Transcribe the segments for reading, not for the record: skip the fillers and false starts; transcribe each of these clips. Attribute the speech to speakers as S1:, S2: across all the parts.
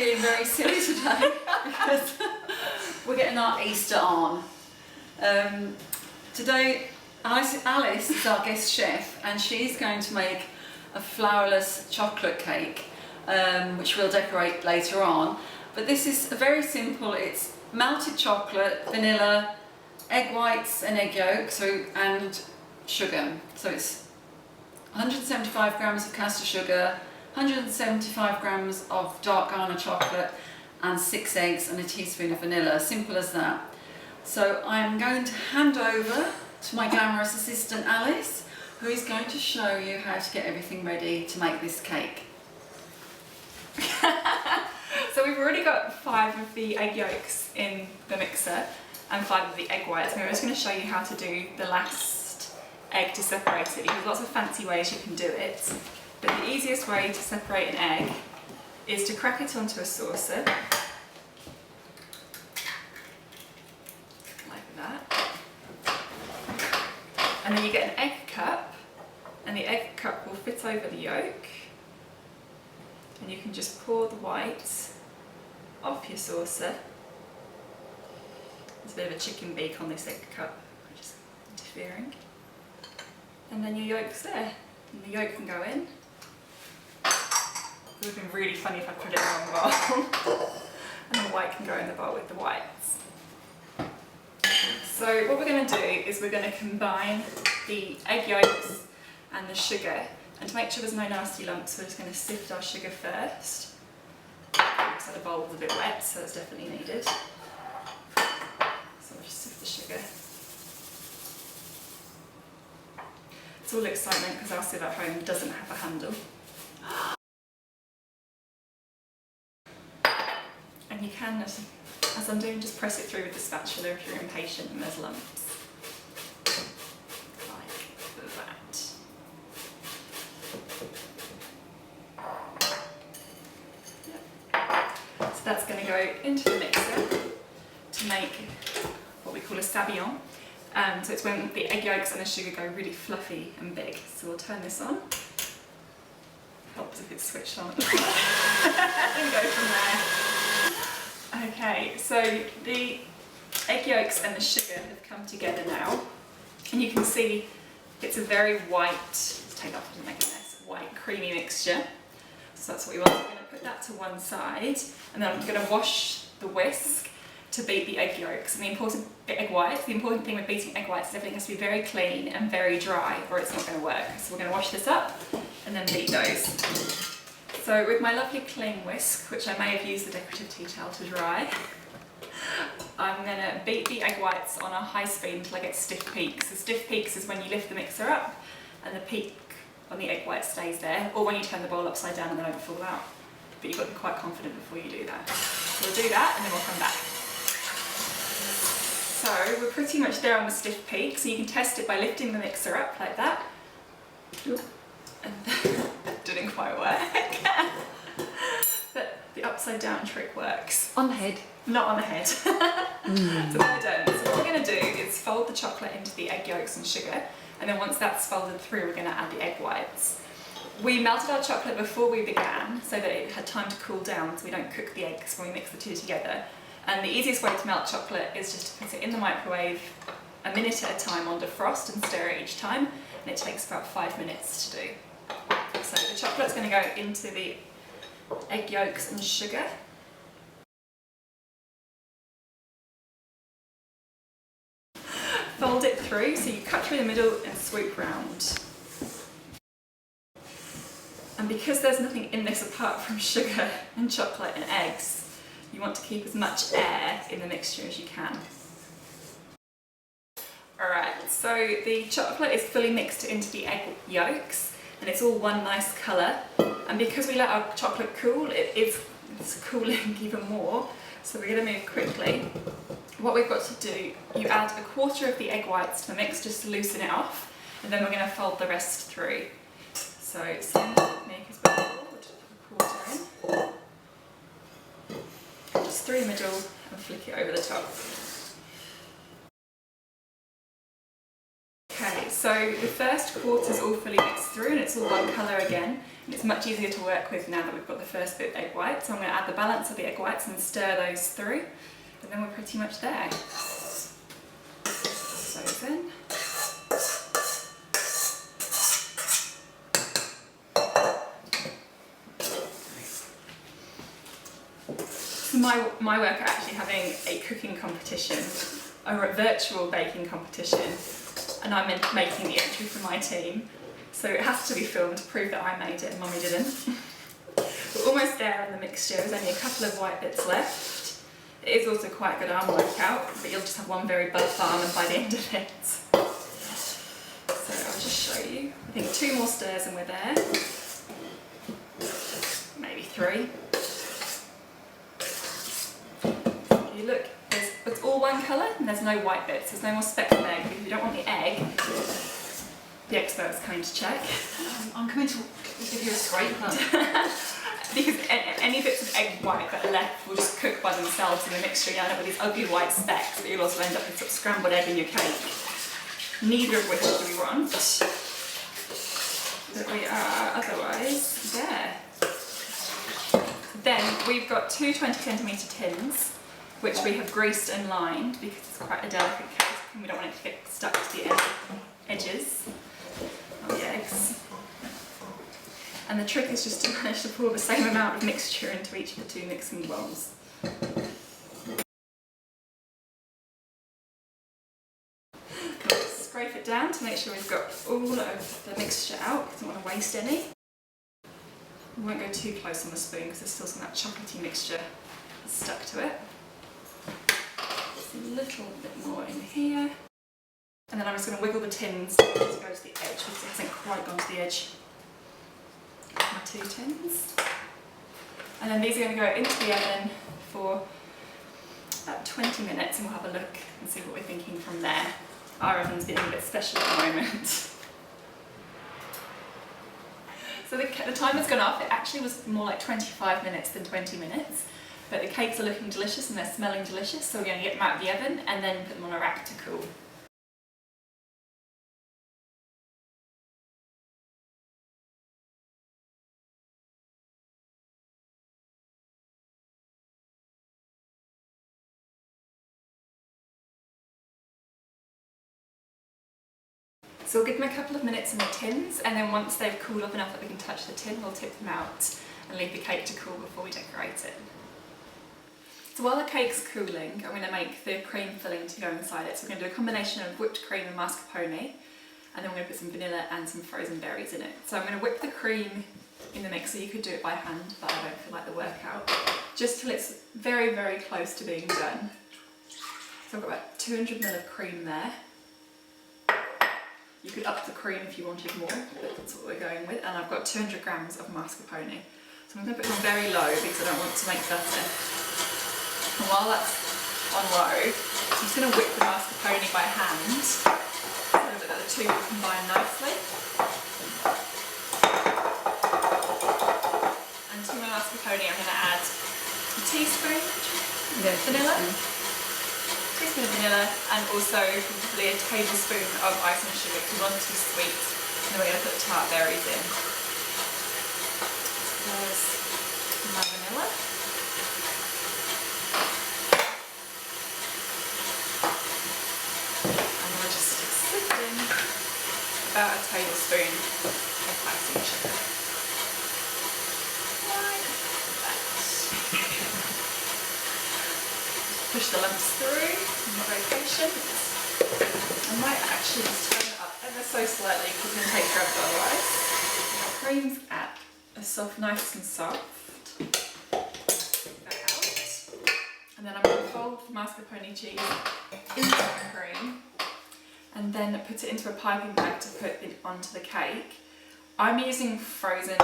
S1: feeling very silly today because we're getting our Easter on. Today Alice is our guest chef and she's going to make a flourless chocolate cake which we'll decorate later on. But this is very simple. It's melted chocolate, vanilla, egg whites and egg yolks and sugar. So it's 175 grams of caster sugar, 175 grams of dark Ghana chocolate and 6 eggs and a teaspoon of vanilla. Simple as that. So I'm going to hand over to my glamorous assistant Alice, who is going to show you how to get everything ready to make this cake.
S2: So we've already got 5 of the egg yolks in the mixer and 5 of the egg whites. And we're just going to show you how to do the last egg to separate it, because there's lots of fancy ways you can do it. But the easiest way to separate an egg is to crack it onto a saucer, like that. And then you get an egg cup, and the egg cup will fit over the yolk. And you can just pour the whites off your saucer. There's a bit of a chicken beak on this egg cup, which is interfering. And then your yolk's there. And the yolk can go in. It would have been really funny if I put it in one bowl. And the white can go in the bowl with the whites. So what we're going to do is we're going to combine the egg yolks and the sugar. And to make sure there's no nasty lumps, we're just going to sift our sugar first. Looks like the bowl was a bit wet, so it's definitely needed. So we'll just sift the sugar. It's all excitement because our sieve at home doesn't have a handle. And you can, as I'm doing, just press it through with the spatula if you're impatient and there's lumps. Like that. Yep. So that's going to go into the mixer to make what we call a sabayon. So it's when the egg yolks and the sugar go really fluffy and big. So we'll turn this on. Helps if it's switched on. And go from there. Okay, so the egg yolks and the sugar have come together now. And you can see it's a very white, let's take that off and make a mess, white creamy mixture. So that's what we want. We're going to put that to one side. And then I'm going to wash the whisk to beat the egg yolks and the important thing with beating egg whites is everything has to be very clean and very dry or it's not going to work. So we're going to wash this up and then beat those. So with my lovely clean whisk, which I may have used the decorative tea towel to dry, I'm going to beat the egg whites on a high speed until I get stiff peaks. The stiff peaks is when you lift the mixer up and the peak on the egg white stays there, or when you turn the bowl upside down and they don't fall out. But you've got to be quite confident before you do that. So we'll do that and then we'll come back. So we're pretty much there on the stiff peak, so you can test it by lifting the mixer up like that. And that didn't quite work. But the upside down trick works.
S1: On the head.
S2: Not on the head. So then we're done. So what we're going to do is fold the chocolate into the egg yolks and sugar, and then once that's folded through, we're going to add the egg whites. We melted our chocolate before we began so that it had time to cool down so we don't cook the eggs when we mix the two together. And the easiest way to melt chocolate is just to put it in the microwave a minute at a time on defrost and stir it each time, and it takes about 5 minutes to do. So the chocolate's going to go into the egg yolks and sugar. Fold it through, so you cut through the middle and swoop round. And because there's nothing in this apart from sugar and chocolate and eggs, you want to keep as much air in the mixture as you can. Alright, so the chocolate is fully mixed into the egg yolks and it's all one nice colour. And because we let our chocolate cool, it's cooling even more. So we're going to move quickly. What we've got to do, you add a quarter of the egg whites to the mix just to loosen it off, and then we're going to fold the rest through. So same technique as before, we'll just put a quarter in. Just through the middle and flick it over the top. Okay, so the first quarter's all fully mixed through and it's all one colour again. And it's much easier to work with now that we've got the first bit of egg white. So I'm going to add the balance of the egg whites and stir those through. And then we're pretty much there. So then. So my work are actually having a cooking competition, a virtual baking competition. And I'm making the entry for my team. So it has to be filmed to prove that I made it and Mummy didn't. We're almost there in the mixture, there's only a couple of white bits left. It is also quite a good arm workout, but you'll just have one very buff arm and by the end of it. So I'll just show you. I think 2 more stirs and we're there. Maybe 3. If you look, it's all one colour and there's no white bits, there's no more specks of egg. Because if you don't want the egg, the expert's coming to check.
S1: I'm coming to give you a scraper.
S2: Because any bits of egg white that are left will just cook by themselves in the mixture. You end up with these ugly white specks, but you'll also end up with sort of scrambled egg in your cake. Neither of which do we want. But we are otherwise there. Then we've got 2 20cm tins, which we have greased and lined because it's quite a delicate cake and we don't want it to get stuck to the edges of the eggs. And the trick is just to manage to pour the same amount of mixture into each of the 2 mixing bowls. Scrape it down to make sure we've got all of the mixture out because I don't want to waste any. We won't go too close on the spoon because there's still some of that chocolatey mixture stuck to it. Just a little bit more in here. And then I'm just going to wiggle the tins to go to the edge because it hasn't quite gone to the edge. My 2 tins. And then these are going to go into the oven for about 20 minutes and we'll have a look and see what we're thinking from there. Our oven's being a bit special at the moment. So the timer's gone off. It actually was more like 25 minutes than 20 minutes. But the cakes are looking delicious and they're smelling delicious, so we're going to get them out of the oven and then put them on a rack to cool. So we'll give them a couple of minutes in the tins and then once they've cooled off enough that we can touch the tin, we'll tip them out and leave the cake to cool before we decorate it. So while the cake's cooling, I'm going to make the cream filling to go inside it. So we're going to do a combination of whipped cream and mascarpone, and then we're going to put some vanilla and some frozen berries in it. So I'm going to whip the cream in the mixer. You could do it by hand, but I don't feel like the workout. Just till it's very, very close to being done. So I've got about 200 ml of cream there. You could up the cream if you wanted more, but that's what we're going with. And I've got 200 grams of mascarpone. So I'm going to put them very low because I don't want to make butter. And while that's on low, I'm just going to whip the mascarpone by hand so that the 2 will combine nicely. And to my mascarpone I'm going to add a teaspoon of vanilla, and also probably a tablespoon of icing sugar because we want it to be sweet. And then we're going to put the tart berries in. So there's my vanilla. About a tablespoon of icing sugar. Like that. Push the lumps through, I'm not very patient. I might actually just turn it up ever so slightly because it's going to take forever otherwise. The cream's at a nice and soft. Take that out. And then I'm going to fold the mascarpone cheese into the cream. And then put it into a piping bag to put it onto the cake. I'm using frozen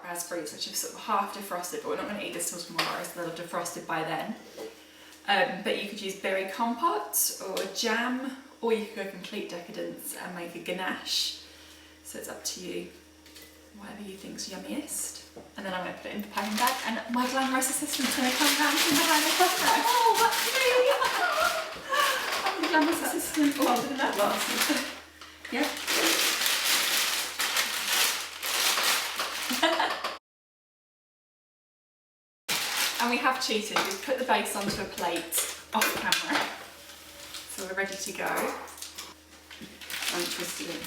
S2: raspberries, which are sort of half defrosted, but we're not going to eat this till tomorrow, so they'll have defrosted by then. But you could use berry compote or jam, or you could go complete decadence and make a ganache. So it's up to you, whatever you think's yummiest. And then I'm going to put it in the piping bag, and my glamorous assistant's going to come round from behind the camera. Oh, that's me! Glamorous assistant. Oh, that glasses.
S1: Yep.
S2: And we have cheated. We've put the base onto a plate off camera. So we're ready to go.
S1: I'm twisted it.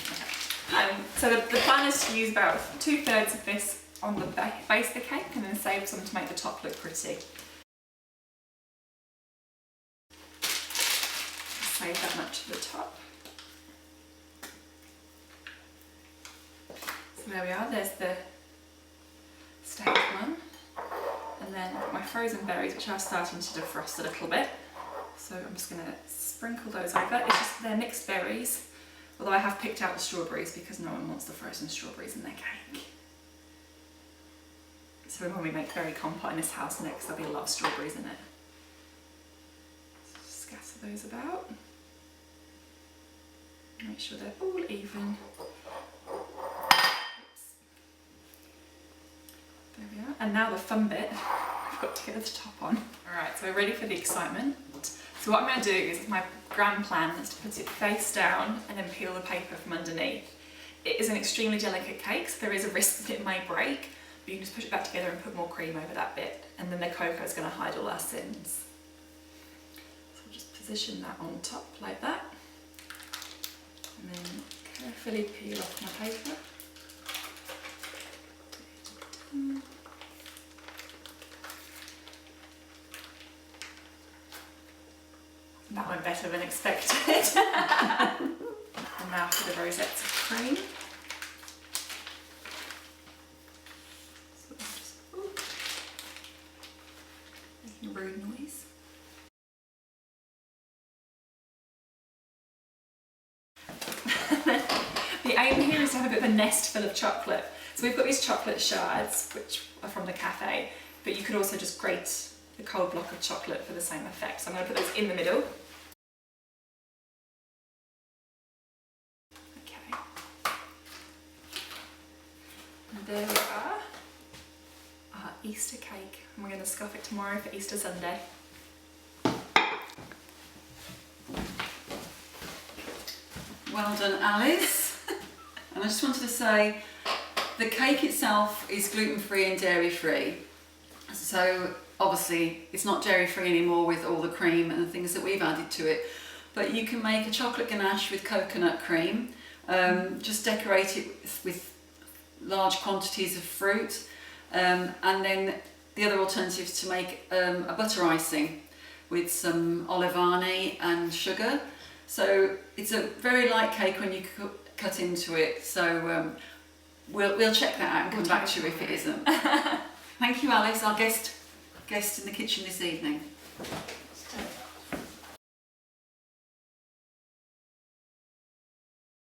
S2: So the plan is to use about 2/3 of this on the base of the cake and then save some to make the top look pretty. Save that much at the top. So there we are, there's the steak one. And then I've got my frozen berries, which are starting to defrost a little bit. So I'm just going to sprinkle those over. It's just they're mixed berries, although I have picked out the strawberries because no one wants the frozen strawberries in their cake. So when we make berry compote in this house next, there'll be a lot of strawberries in it. So just scatter those about. Make sure they're all even. There we are. And now the fun bit, I've got to get the top on. Alright, so we're ready for the excitement. So what I'm going to do is, my grand plan is to put it face down and then peel the paper from underneath. It is an extremely delicate cake, so there is a risk that it may break, but you can just push it back together and put more cream over that bit, and then the cocoa is going to hide all our sins. So I'll just position that on top like that, and then carefully peel off my paper. That went better than expected. And now for the rosettes of cream. So just, making a rude noise. The aim here is to have a bit of a nest full of chocolate. So we've got these chocolate shards, which are from the cafe, but you could also just grate the cold block of chocolate for the same effect. So I'm going to put those in the middle. Okay. And there we are, our Easter cake. And we're going to scoff it tomorrow for Easter Sunday.
S1: Well done, Alice. And I just wanted to say, the cake itself is gluten-free and dairy-free. So obviously it's not dairy-free anymore with all the cream and the things that we've added to it. But you can make a chocolate ganache with coconut cream. Just decorate it with large quantities of fruit. And then the other alternative is to make a butter icing with some olivani and sugar. So it's a very light cake when you cut into it. So we'll check that out and come back to you if it isn't. Thank you, Alice, our guest in the kitchen this evening.